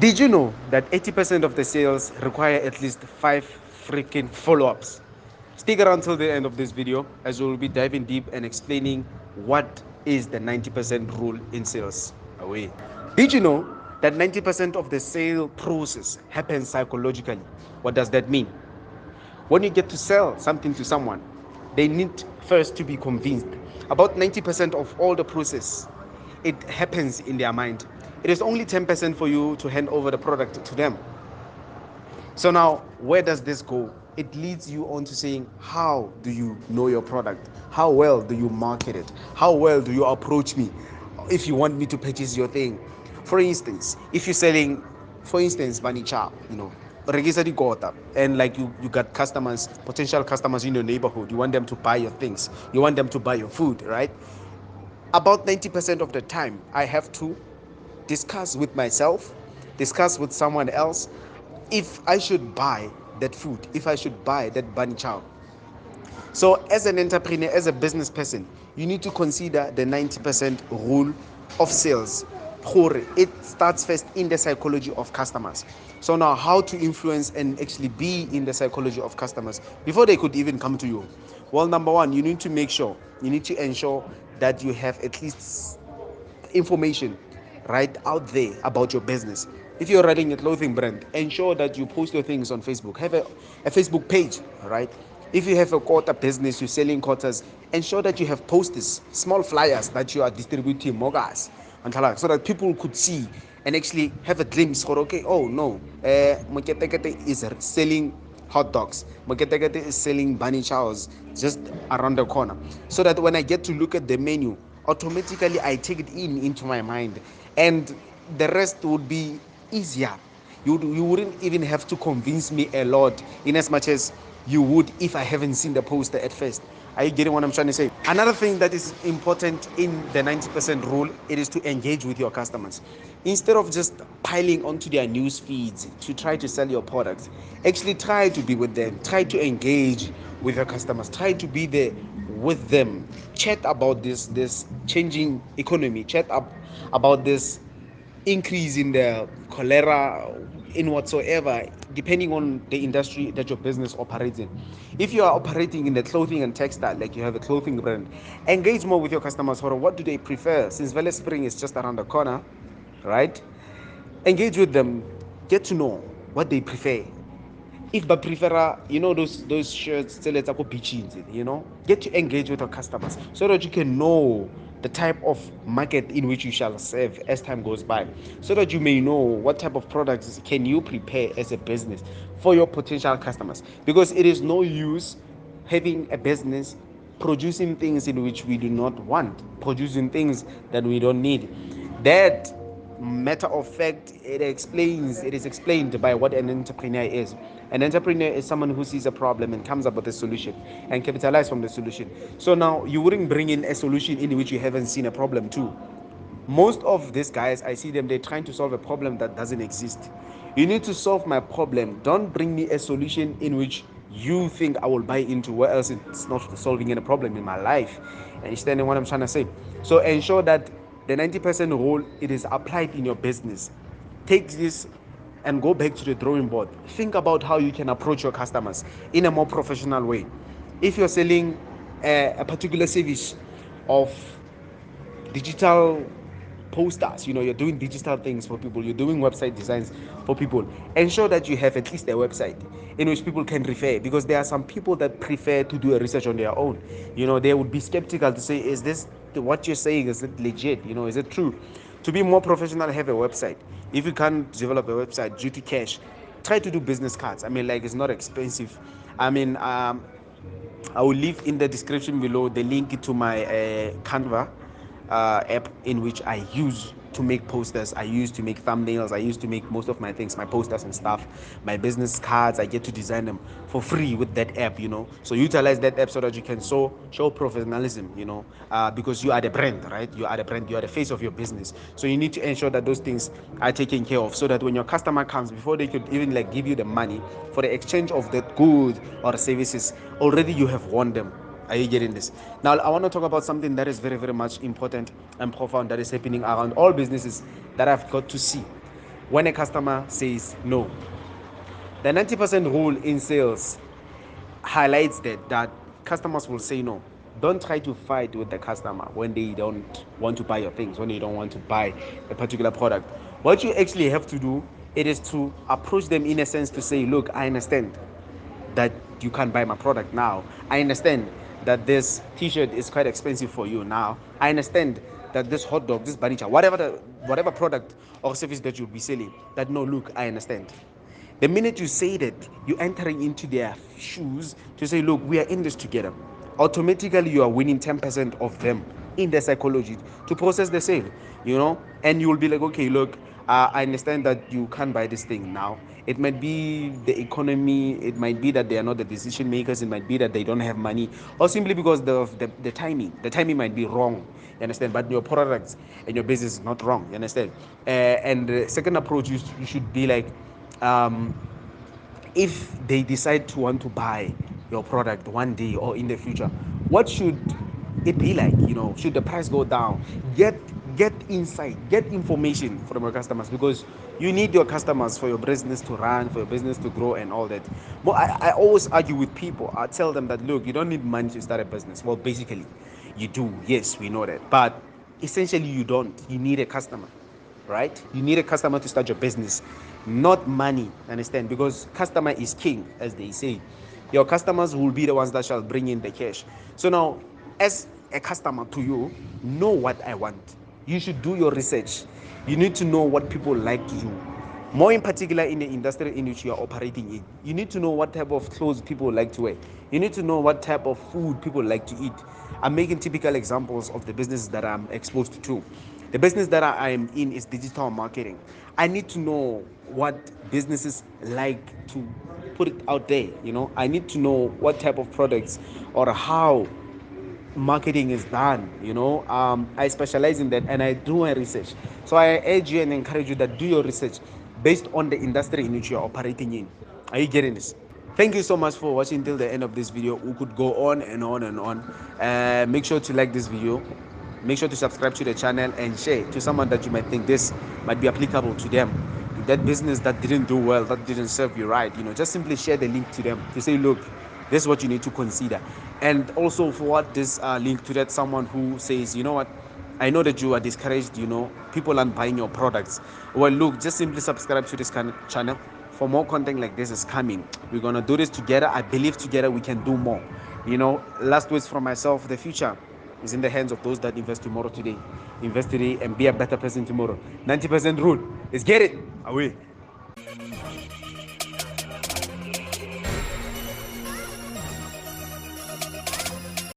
Did you know that 80% of the sales require at least 5 freaking follow-ups? Stick around till the end of this video as we'll be diving deep and explaining what is the 90% rule in sales. Away. Did you know that 90% of the sale process happens psychologically? What does that mean? When you get to sell something to someone, they need first to be convinced. About 90% of all the process, it happens in their mind. It is only 10% for you to hand over the product to them. So now, where does this go? It leads you on to saying, how do you know your product? How well do you market it? How well do you approach me if you want me to purchase your thing? For instance, if you're selling, for instance, Banicha, regisa di kota, and like you got customers, potential customers in your neighborhood, you want them to buy your things, you want them to buy your food, right? About 90% of the time, I have to discuss with myself, discuss with someone else, if I should buy that food, if I should buy that bunny chow. So, as an entrepreneur, as a business person, you need to consider the 90% rule of sales. It starts first in the psychology of customers. So, now how to influence and actually be in the psychology of customers before they could even come to you? Well, number one, you need to ensure that you have at least information right out there about your business. If you're running a clothing brand, ensure that you post your things on Facebook. Have a Facebook page, right? If you have a quarter business, you're selling quarters, ensure that you have posters, small flyers that you are distributing more gas, so that people could see and actually have a glimpse for, okay, oh no, Moketekete is selling hot dogs. Moketekete is selling bunny chows just around the corner. So that when I get to look at the menu, automatically I take it into my mind, and the rest would be easier. You wouldn't even have to convince me a lot, in as much as you would if I haven't seen the poster at first. Are you getting what I'm trying to say? Another thing that is important in the 90% rule, it is to engage with your customers. Instead of just piling onto their news feeds to try to sell your products, actually try to be with them, try to engage with your customers, try to be there with them, chat about this changing economy, chat up about this increase in the cholera, in whatsoever, depending on the industry that your business operates in. If you are operating in the clothing and textile, like you have a clothing brand, engage more with your customers. For what do they prefer? Since Valley Spring is just around the corner, right? Engage with them, get to know what they prefer. If they prefer, those shirts still at beaches, get to engage with your customers so that you can know the type of market in which you shall serve as time goes by, so that you may know what type of products can you prepare as a business for your potential customers. Because it is no use having a business producing things in which we do not want, producing things that we don't need. That matter of fact, it is explained by what an entrepreneur is. An entrepreneur is someone who sees a problem and comes up with a solution and capitalize from the solution. So now you wouldn't bring in a solution in which you haven't seen a problem too. Most of these guys, I see them, they're trying to solve a problem that doesn't exist. You need to solve my problem. Don't bring me a solution in which you think I will buy into, where else it's not solving any problem in my life. And understanding what I'm trying to say? So ensure that the 90% rule, it is applied in your business. Take this and go back to the drawing board. Think about how you can approach your customers in a more professional way. If you're selling a particular service of digital posters, you're doing digital things for people, you're doing website designs for people, ensure that you have at least a website in which people can refer, because there are some people that prefer to do a research on their own. They would be skeptical to say, is this what you're saying, is it legit, is it true? To be more professional, have a website. If you can't develop a website due to cash, try to do business cards. Like, it's not expensive. I will leave in the description below the link to my Canva app, in which I use to make posters, I use to make thumbnails, I use to make most of my things, my posters and stuff, my business cards. I get to design them for free with that app. So utilize that app so that you can show professionalism. Because you are the brand, right? You are the brand, you are the face of your business. So you need to ensure that those things are taken care of, so that when your customer comes, before they could even like give you the money for the exchange of that good or services, already you have won them. Are you getting this? Now, I want to talk about something that is very, very much important and profound, that is happening around all businesses that I've got to see. when a customer says no. The 90% rule in sales highlights that customers will say no. Don't try to fight with the customer when they don't want to buy your things, when they don't want to buy a particular product. What you actually have to do, it is to approach them in a sense to say, look, I understand that you can't buy my product now. I understand that this t-shirt is quite expensive for you now. I understand that this hot dog, this banicha, whatever product or service that you'll be selling, that no, look, I understand. The minute you say that, you're entering into their shoes to say, look, we are in this together. Automatically, you are winning 10% of them in their psychology to process the sale, and you will be like, okay, look, I understand that you can't buy this thing now. It might be the economy, it might be that they are not the decision makers, it might be that they don't have money, or simply because the timing might be wrong. You understand? But your products and your business is not wrong. You understand? And the second approach, you should be like, if they decide to want to buy your product one day or in the future, what should it be like? Should the price go down? Get insight, get information from your customers, because you need your customers for your business to run, for your business to grow and all that. But I always argue with people. I tell them that, look, you don't need money to start a business. Well, basically you do, yes, we know that, but essentially you don't. You need a customer, right? You need a customer to start your business, not money. Understand? Because customer is king, as they say. Your customers will be the ones that shall bring in the cash. So now, as a customer to you, know what I want. You should do your research. You need to know what people like to do. More in particular in the industry in which you are operating in. You need to know what type of clothes people like to wear. You need to know what type of food people like to eat. I'm making typical examples of the businesses that I'm exposed to. The business that I am in is digital marketing. I need to know what businesses like to put it out there. I need to know what type of products or how marketing is done. I specialize in that and I do my research. So I urge you and encourage you that do your research based on the industry in which you're operating in. Are you getting this? Thank you so much for watching till the end of this video. We could go on and on and on. Make sure to like this video, make sure to subscribe to the channel and share to someone that you might think this might be applicable to them. That business that didn't do well, that didn't serve you right, just simply share the link to them to say, look, this is what you need to consider. And also forward this link to that someone who says, you know what, I know that you are discouraged, people aren't buying your products. Well, look, just simply subscribe to this kind of channel. For more content like this is coming. We're gonna do this together. I believe together we can do more. Last words from myself: the future is in the hands of those that invest tomorrow today. Invest today and be a better person tomorrow. 90% rule. Let's get it away.